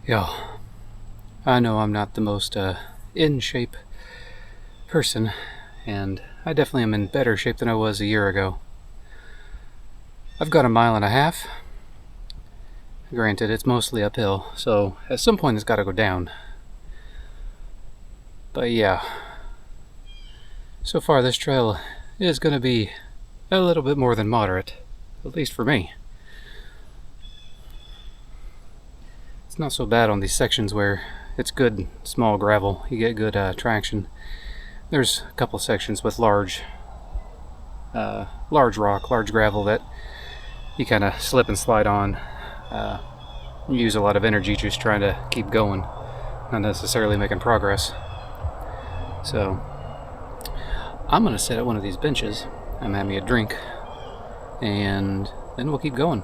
Yeah, I know I'm not the most in shape person, and I definitely am in better shape than I was a year ago. I've got 1.5 miles. Granted, it's mostly uphill, so at some point it's got to go down. But yeah, so far this trail is going to be a little bit more than moderate, at least for me. It's not so bad on these sections where it's good small gravel. You get good traction. There's a couple sections with large rock, large gravel that you kind of slip and slide on. You use a lot of energy just trying to keep going, not necessarily making progress. So I'm gonna sit at one of these benches. I'm having me a drink, and then we'll keep going.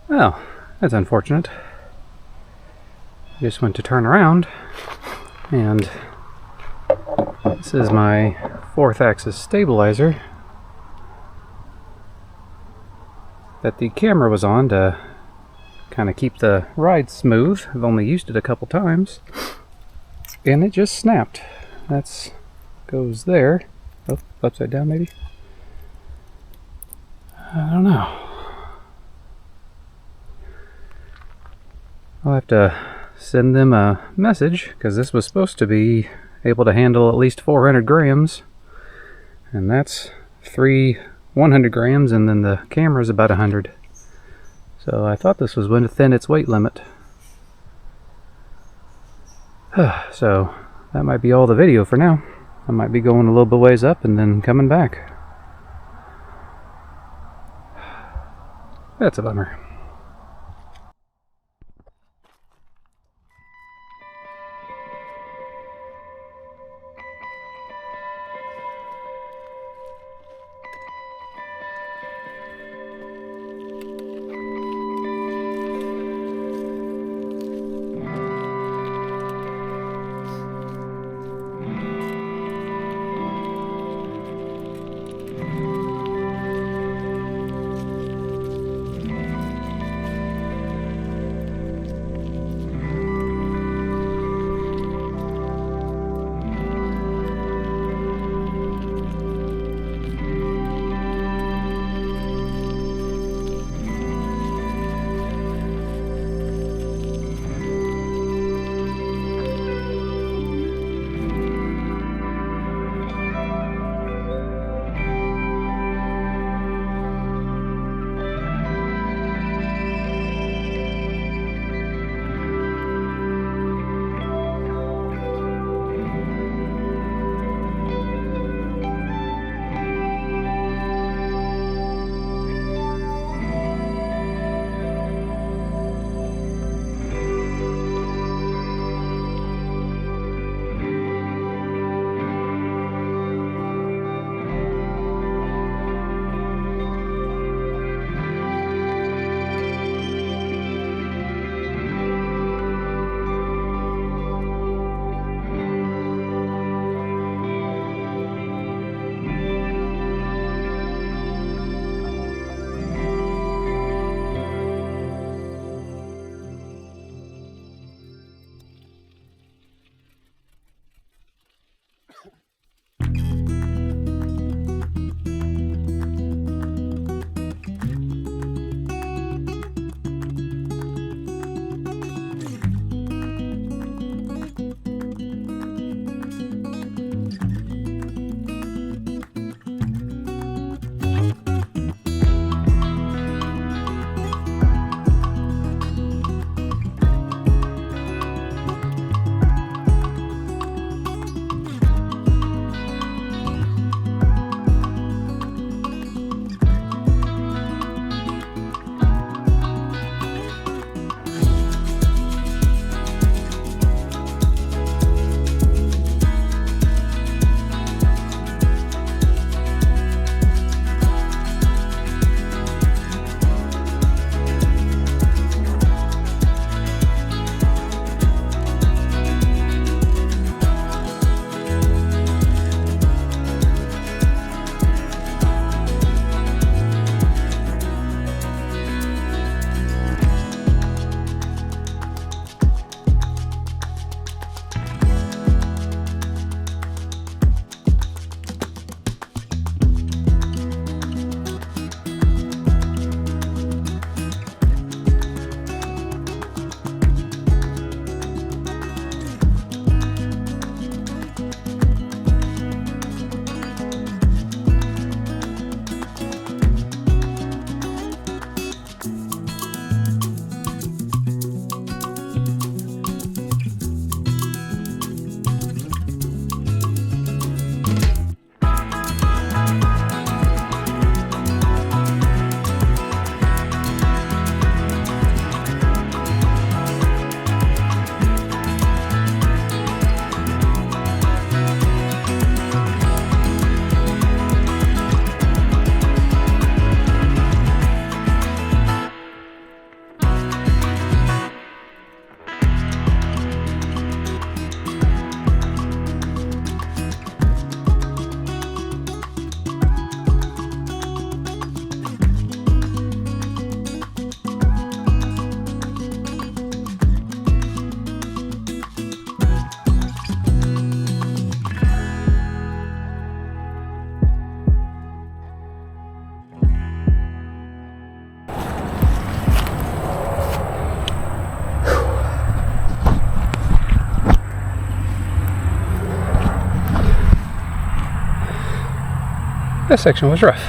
Well, that's unfortunate. I just went to turn around, and this is my 4th axis stabilizer that the camera was on to kind of keep the ride smooth. I've only used it a couple times, and it just snapped. That's goes there. Oh, upside down maybe? I don't know. I'll have to send them a message, because this was supposed to be able to handle at least 400 grams, and that's 3 100 grams, and then the camera's about 100. So I thought this was within its weight limit. So that might be all the video for now. I might be going a little bit ways up and then coming back. That's a bummer. This section was rough.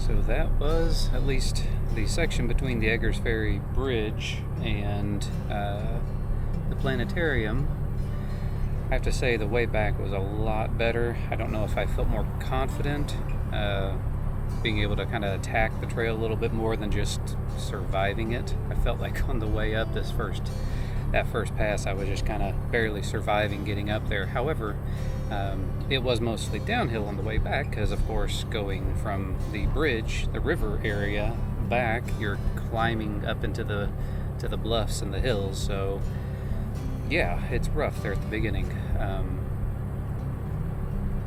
So that was at least the section between the Eggers Ferry Bridge and the planetarium. I have to say the way back was a lot better. I don't know if I felt more confident being able to kind of attack the trail a little bit more than just surviving it. I felt like on the way up that first pass I was just kind of barely surviving getting up there. However, it was mostly downhill on the way back because, of course, going from the bridge, the river area, back, you're climbing up into the bluffs and the hills. So, yeah, it's rough there at the beginning.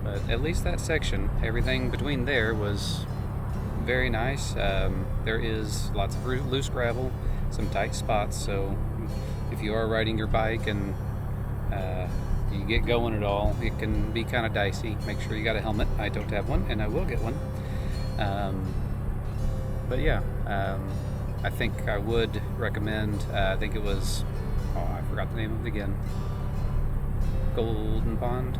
But at least that section, everything between there was very nice. There is lots of loose gravel, some tight spots. So, if you are riding your bike and you get going at all, it can be kind of dicey. Make sure you got a helmet. I don't have one, and I will get one. But yeah, I think I would recommend, I think it was, I forgot the name of it again, Golden Pond.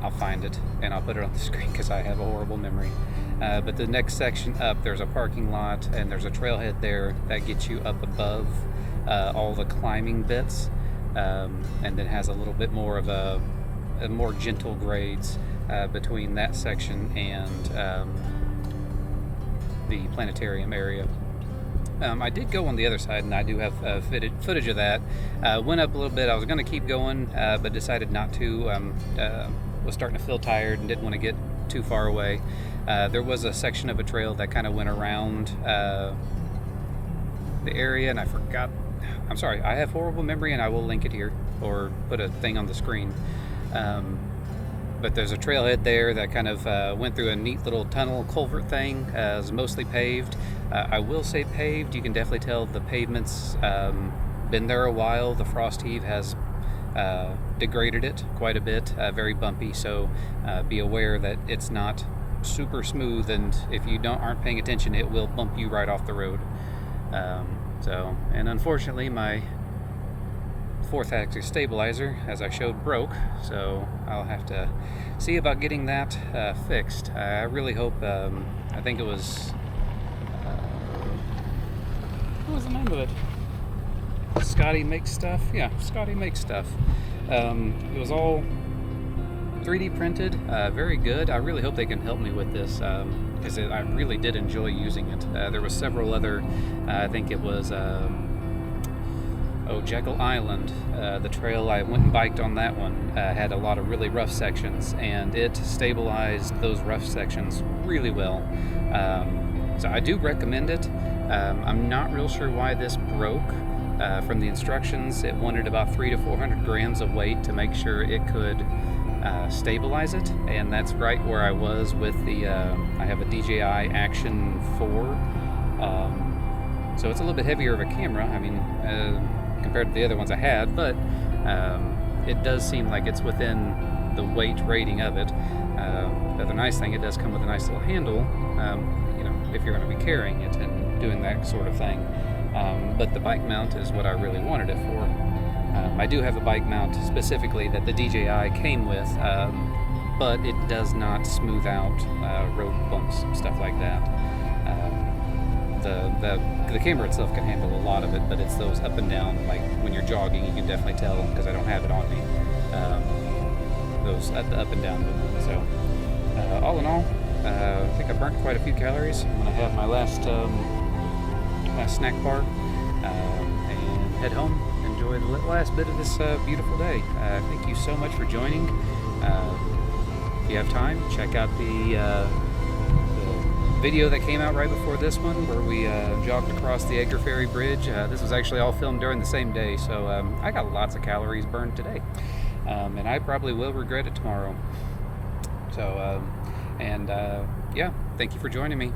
I'll find it, and I'll put it on the screen because I have a horrible memory. But the next section up, there's a parking lot, and there's a trailhead there that gets you up above all the climbing bits. And then has a little bit more of a more gentle grades between that section and the planetarium area. I did go on the other side, and I do have footage of that. Went up a little bit. I was going to keep going, but decided not to. Was starting to feel tired and didn't want to get too far away. There was a section of a trail that kind of went around the area, and I forgot. I'm sorry, I have horrible memory, and I will link it here or put a thing on the screen. But there's a trailhead there that kind of went through a neat little tunnel culvert thing. It's mostly paved. I will say paved. You can definitely tell the pavement's been there a while. The frost heave has degraded it quite a bit, very bumpy. So be aware that it's not super smooth, and if you aren't paying attention, it will bump you right off the road. And unfortunately, my fourth axis stabilizer, as I showed, broke, so I'll have to see about getting that fixed. I really hope, I think it was, what was the name of it? Scotty Makes Stuff? Yeah, Scotty Makes Stuff. It was all 3D printed, very good. I really hope they can help me with this. Because I really did enjoy using it. There was several other, I think it was, Jekyll Island. The trail I went and biked on that one had a lot of really rough sections, and it stabilized those rough sections really well. So I do recommend it. I'm not real sure why this broke. From the instructions, it wanted about 300 to 400 grams of weight to make sure it could stabilize it, and that's right where I was with the I have a DJI Action 4, so it's a little bit heavier of a camera, I mean, compared to the other ones I had, but it does seem like it's within the weight rating of it. The other nice thing, it does come with a nice little handle, if you're going to be carrying it and doing that sort of thing. But the bike mount is what I really wanted it for. I do have a bike mount specifically that the DJI came with, but it does not smooth out road bumps, stuff like that. The camera itself can handle a lot of it, but it's those up and down, like when you're jogging, you can definitely tell, because I don't have it on me, those up and down movement. So all in all, I think I burnt quite a few calories. I'm going to have my last snack bar and head home. Enjoy the last bit of this beautiful day. Thank you so much for joining. If you have time, check out the video that came out right before this one where we jogged across the Edgar Ferry Bridge. This was actually all filmed during the same day, so I got lots of calories burned today, and I probably will regret it tomorrow. So, yeah, thank you for joining me.